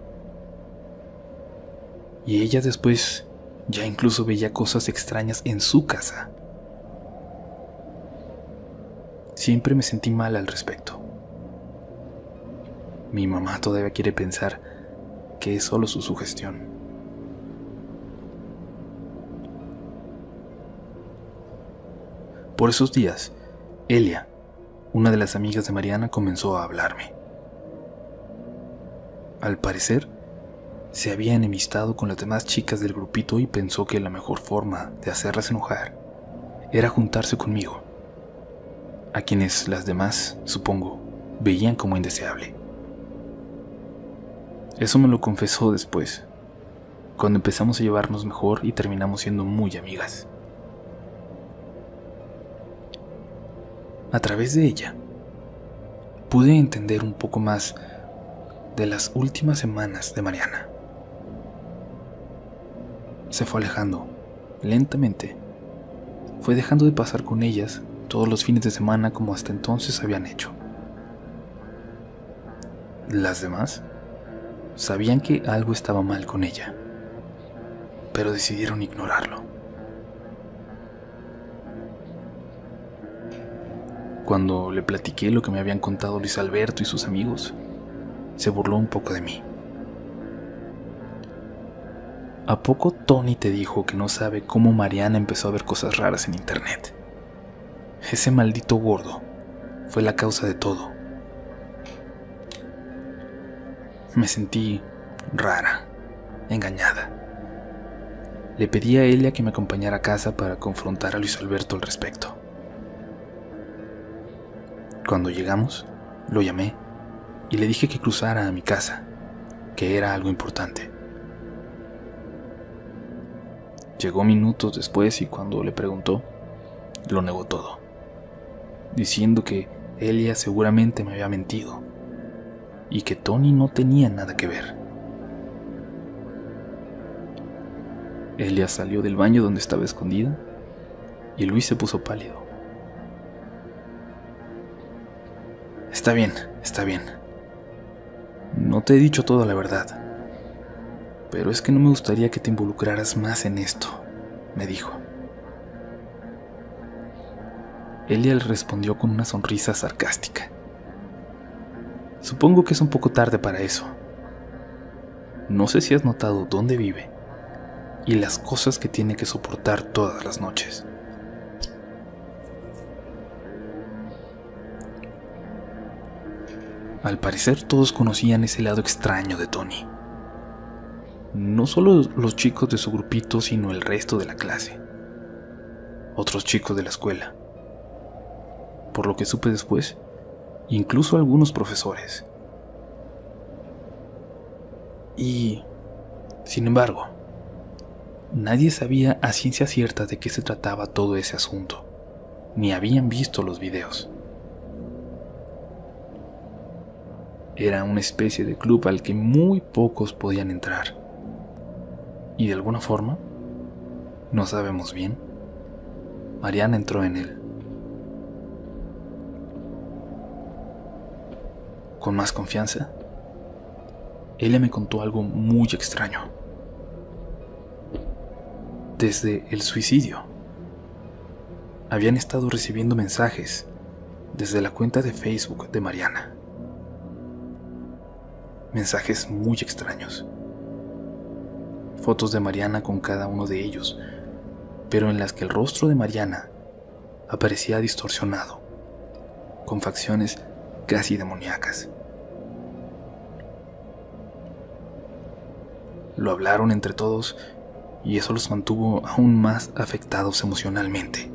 Y ella después ya incluso veía cosas extrañas en su casa. Siempre me sentí mal al respecto. Mi mamá todavía quiere pensar que es solo su sugestión. Por esos días, Elia, una de las amigas de Mariana, comenzó a hablarme. Al parecer, se había enemistado con las demás chicas del grupito y pensó que la mejor forma de hacerlas enojar era juntarse conmigo, a quienes las demás, supongo, veían como indeseable. Eso me lo confesó después, cuando empezamos a llevarnos mejor y terminamos siendo muy amigas. A través de ella, pude entender un poco más de las últimas semanas de Mariana. Se fue alejando, lentamente. Fue dejando de pasar con ellas todos los fines de semana como hasta entonces habían hecho. Las demás sabían que algo estaba mal con ella, pero decidieron ignorarlo. Cuando le platiqué lo que me habían contado Luis Alberto y sus amigos, se burló un poco de mí. ¿A poco Tony te dijo que no sabe cómo Mariana empezó a ver cosas raras en internet? Ese maldito gordo fue la causa de todo. Me sentí rara, engañada. Le pedí a Elia que me acompañara a casa para confrontar a Luis Alberto al respecto. Cuando llegamos, lo llamé y le dije que cruzara a mi casa, que era algo importante. Llegó minutos después y cuando le preguntó, lo negó todo, diciendo que Elia seguramente me había mentido y que Tony no tenía nada que ver. Elia salió del baño donde estaba escondida y Luis se puso pálido. Está bien. No te he dicho toda la verdad, pero es que no me gustaría que te involucraras más en esto, me dijo. Elia le respondió con una sonrisa sarcástica. Supongo que es un poco tarde para eso. No sé si has notado dónde vive y las cosas que tiene que soportar todas las noches. Al parecer todos conocían ese lado extraño de Tony. No solo los chicos de su grupito, sino el resto de la clase. Otros chicos de la escuela. Por lo que supe después, incluso algunos profesores. Y, sin embargo, nadie sabía a ciencia cierta de qué se trataba todo ese asunto, ni habían visto los videos. Era una especie de club al que muy pocos podían entrar. Y de alguna forma, no sabemos bien, Mariana entró en él. Con más confianza, ella me contó algo muy extraño. Desde el suicidio, habían estado recibiendo mensajes desde la cuenta de Facebook de Mariana. Mensajes muy extraños. Fotos de Mariana con cada uno de ellos, pero en las que el rostro de Mariana aparecía distorsionado, con facciones casi demoníacas. Lo hablaron entre todos y eso los mantuvo aún más afectados emocionalmente.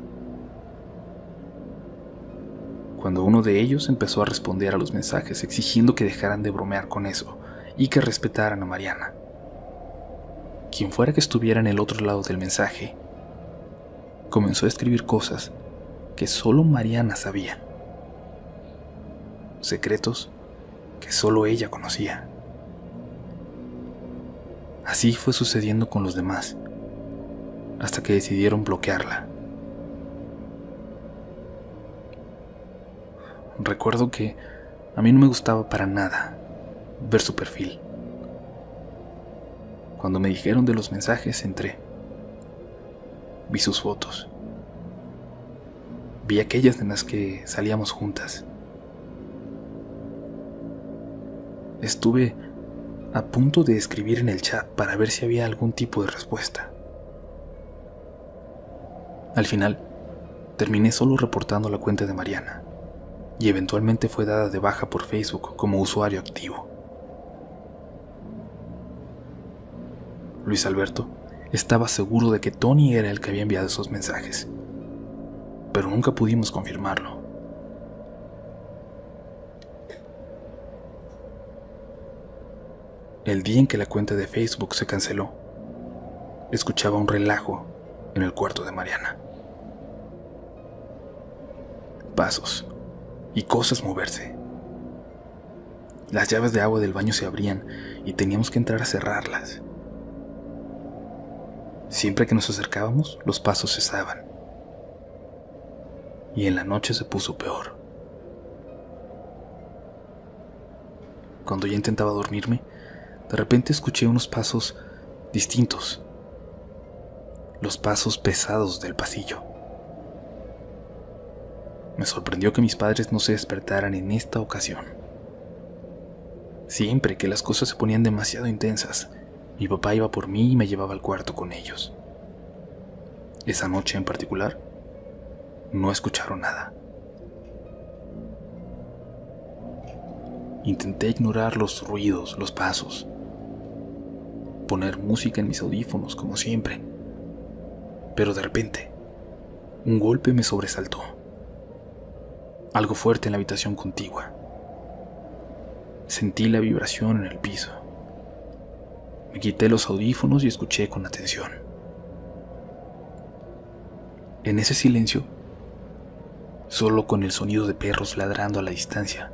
Cuando uno de ellos empezó a responder a los mensajes exigiendo que dejaran de bromear con eso y que respetaran a Mariana, quien fuera que estuviera en el otro lado del mensaje, comenzó a escribir cosas que solo Mariana sabía. Secretos que solo ella conocía. Así fue sucediendo con los demás, hasta que decidieron bloquearla. Recuerdo que a mí no me gustaba para nada ver su perfil. Cuando me dijeron de los mensajes, entré. Vi sus fotos. Vi aquellas en las que salíamos juntas. Estuve a punto de escribir en el chat para ver si había algún tipo de respuesta. Al final, terminé solo reportando la cuenta de Mariana y eventualmente fue dada de baja por Facebook como usuario activo. Luis Alberto estaba seguro de que Tony era el que había enviado esos mensajes, pero nunca pudimos confirmarlo. El día en que la cuenta de Facebook se canceló, escuchaba un relajo en el cuarto de Mariana. Pasos y cosas moverse. Las llaves de agua del baño se abrían y teníamos que entrar a cerrarlas. Siempre que nos acercábamos, los pasos cesaban. Y en la noche se puso peor. Cuando ya intentaba dormirme, de repente escuché unos pasos distintos. Los pasos pesados del pasillo. Me sorprendió que mis padres no se despertaran en esta ocasión. Siempre que las cosas se ponían demasiado intensas, mi papá iba por mí y me llevaba al cuarto con ellos. Esa noche en particular, no escucharon nada. Intenté ignorar los ruidos, los pasos, poner música en mis audífonos como siempre, pero de repente, un golpe me sobresaltó. Algo fuerte en la habitación contigua. Sentí la vibración en el piso. Me quité los audífonos y escuché con atención. En ese silencio, solo con el sonido de perros ladrando a la distancia,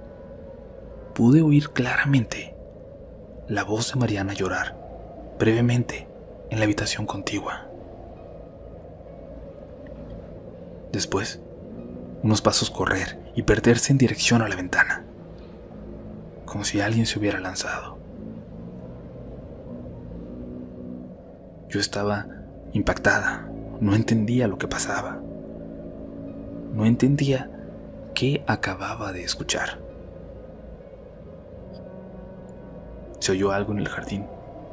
pude oír claramente la voz de Mariana llorar brevemente en la habitación contigua. Después, unos pasos correr y perderse en dirección a la ventana, como si alguien se hubiera lanzado. Yo estaba impactada, no entendía lo que pasaba. No entendía qué acababa de escuchar. Se oyó algo en el jardín,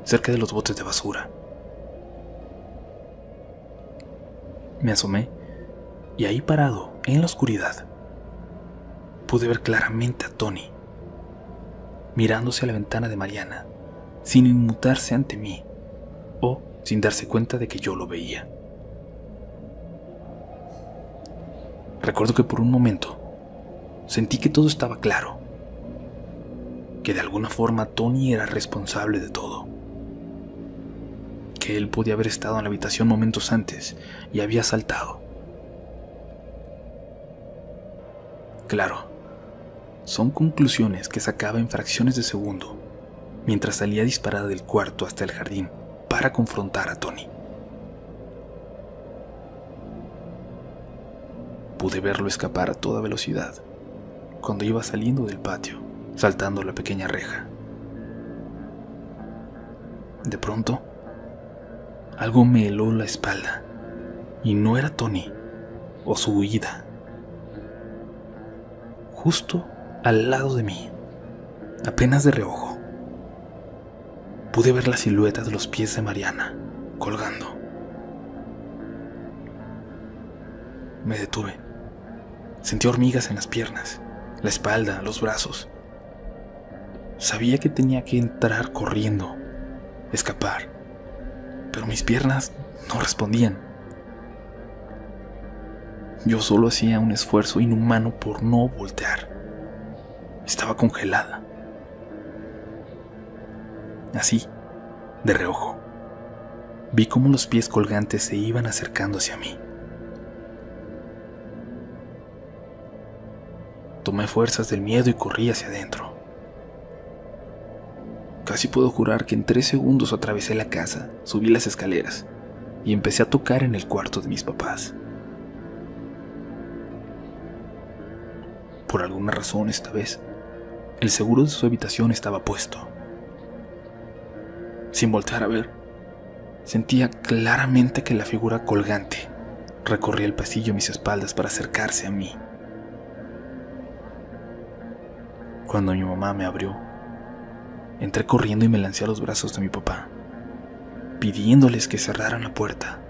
cerca de los botes de basura. Me asomé y ahí parado, en la oscuridad, pude ver claramente a Tony, mirándose a la ventana de Mariana, sin inmutarse ante mí o sin darse cuenta de que yo lo veía. Recuerdo que por un momento sentí que todo estaba claro, que de alguna forma Tony era responsable de todo, que él podía haber estado en la habitación momentos antes y había saltado. Claro, son conclusiones que sacaba en fracciones de segundo, mientras salía disparada del cuarto hasta el jardín para confrontar a Tony. Pude verlo escapar a toda velocidad cuando iba saliendo del patio, saltando la pequeña reja. De pronto, algo me heló la espalda, y no era Tony o su huida. Justo al lado de mí, apenas de reojo, pude ver la silueta de los pies de Mariana colgando. Me detuve. Sentí hormigas en las piernas, la espalda, los brazos. Sabía que tenía que entrar corriendo, escapar, pero mis piernas no respondían. Yo solo hacía un esfuerzo inhumano por no voltear. Estaba congelada. Así, de reojo, vi cómo los pies colgantes se iban acercando hacia mí. Tomé fuerzas del miedo y corrí hacia adentro. Casi puedo jurar que en 3 segundos atravesé la casa, subí las escaleras y empecé a tocar en el cuarto de mis papás. Por alguna razón esta vez, el seguro de su habitación estaba puesto. Sin voltear a ver, sentía claramente que la figura colgante recorría el pasillo a mis espaldas para acercarse a mí. Cuando mi mamá me abrió, entré corriendo y me lancé a los brazos de mi papá, pidiéndoles que cerraran la puerta,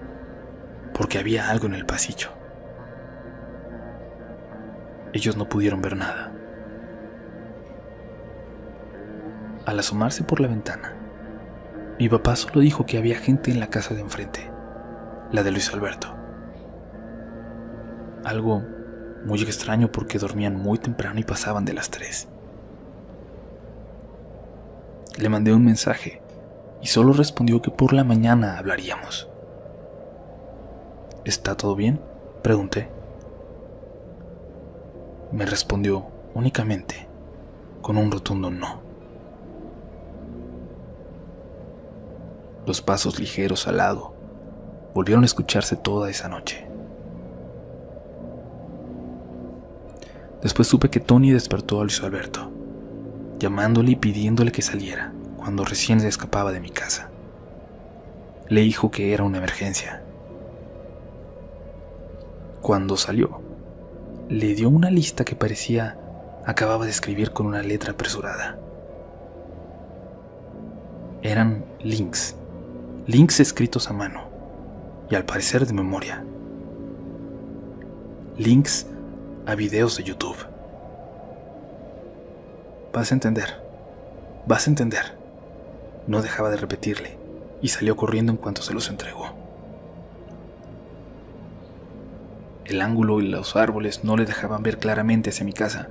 porque había algo en el pasillo. Ellos no pudieron ver nada. Al asomarse por la ventana, mi papá solo dijo que había gente en la casa de enfrente, la de Luis Alberto. Algo muy extraño porque dormían muy temprano y pasaban de las 3. Le mandé un mensaje y solo respondió que por la mañana hablaríamos. ¿Está todo bien?, pregunté. Me respondió únicamente con un rotundo no. Los pasos ligeros al lado volvieron a escucharse toda esa noche. Después supe que Tony despertó a Luis Alberto, llamándole y pidiéndole que saliera cuando recién se escapaba de mi casa. Le dijo que era una emergencia. Cuando salió, le dio una lista que parecía acababa de escribir con una letra apresurada. Eran links escritos a mano y al parecer de memoria. Links a videos de YouTube. Vas a entender, vas a entender. No dejaba de repetirle y salió corriendo en cuanto se los entregó. El ángulo y los árboles no le dejaban ver claramente hacia mi casa,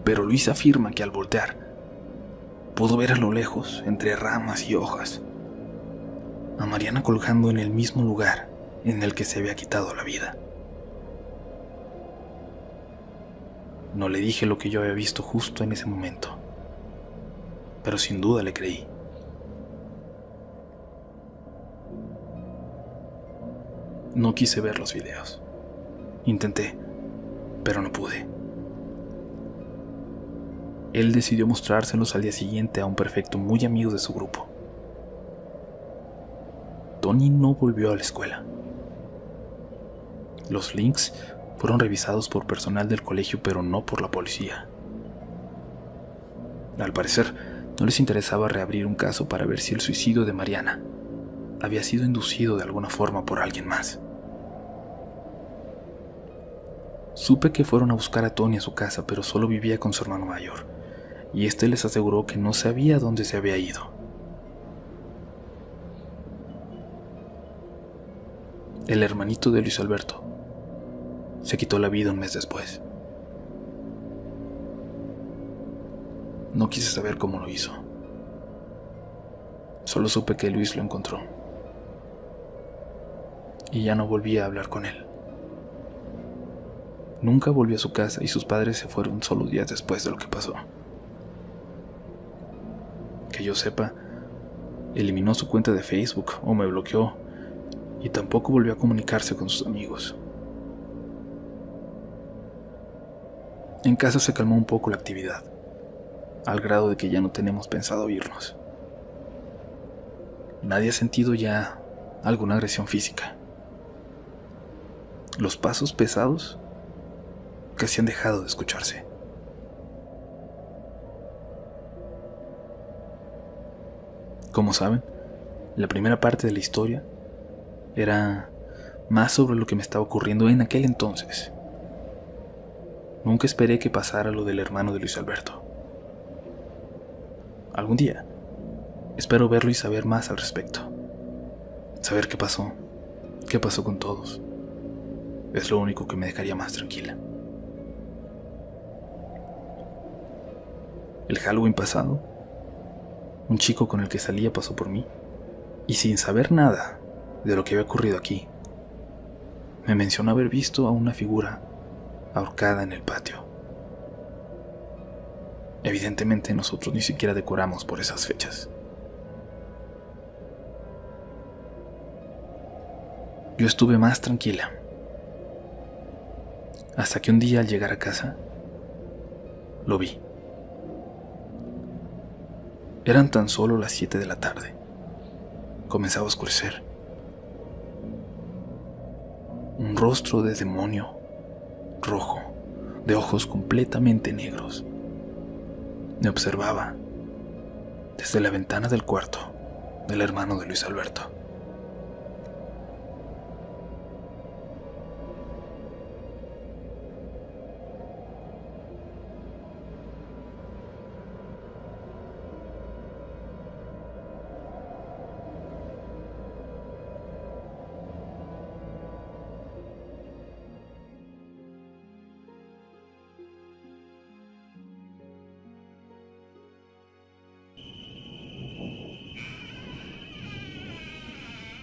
pero Luis afirma que al voltear pudo ver a lo lejos, entre ramas y hojas, a Mariana colgando en el mismo lugar en el que se había quitado la vida. No le dije lo que yo había visto justo en ese momento, pero sin duda le creí. No quise ver los videos. Intenté, pero no pude. Él decidió mostrárselos al día siguiente a un prefecto muy amigo de su grupo. Tony no volvió a la escuela. Los links fueron revisados por personal del colegio, pero no por la policía. Al parecer, no les interesaba reabrir un caso para ver si el suicidio de Mariana había sido inducido de alguna forma por alguien más. Supe que fueron a buscar a Tony a su casa, pero solo vivía con su hermano mayor, y este les aseguró que no sabía dónde se había ido. El hermanito de Luis Alberto se quitó la vida un mes después. No quise saber cómo lo hizo. Solo supe que Luis lo encontró. Y ya no volví a hablar con él. Nunca volvió a su casa y sus padres se fueron solo días después de lo que pasó. Que yo sepa, eliminó su cuenta de Facebook o me bloqueó y tampoco volvió a comunicarse con sus amigos. En casa se calmó un poco la actividad, al grado de que ya no tenemos pensado irnos. Nadie ha sentido ya alguna agresión física. Los pasos pesados casi han dejado de escucharse. Como saben, la primera parte de la historia era más sobre lo que me estaba ocurriendo en aquel entonces. Nunca esperé que pasara lo del hermano de Luis Alberto. Algún día espero verlo y saber más al respecto. Saber qué pasó con todos. Es lo único que me dejaría más tranquila. El Halloween pasado, un chico con el que salía pasó por mí y sin saber nada de lo que había ocurrido aquí, me mencionó haber visto a una figura ahorcada en el patio. Evidentemente nosotros ni siquiera decoramos por esas fechas. Yo estuve más tranquila, hasta que un día al llegar a casa, lo vi. Eran tan solo las 7 de la tarde. Comenzaba a oscurecer. Un rostro de demonio, rojo, de ojos completamente negros, me observaba desde la ventana del cuarto del hermano de Luis Alberto.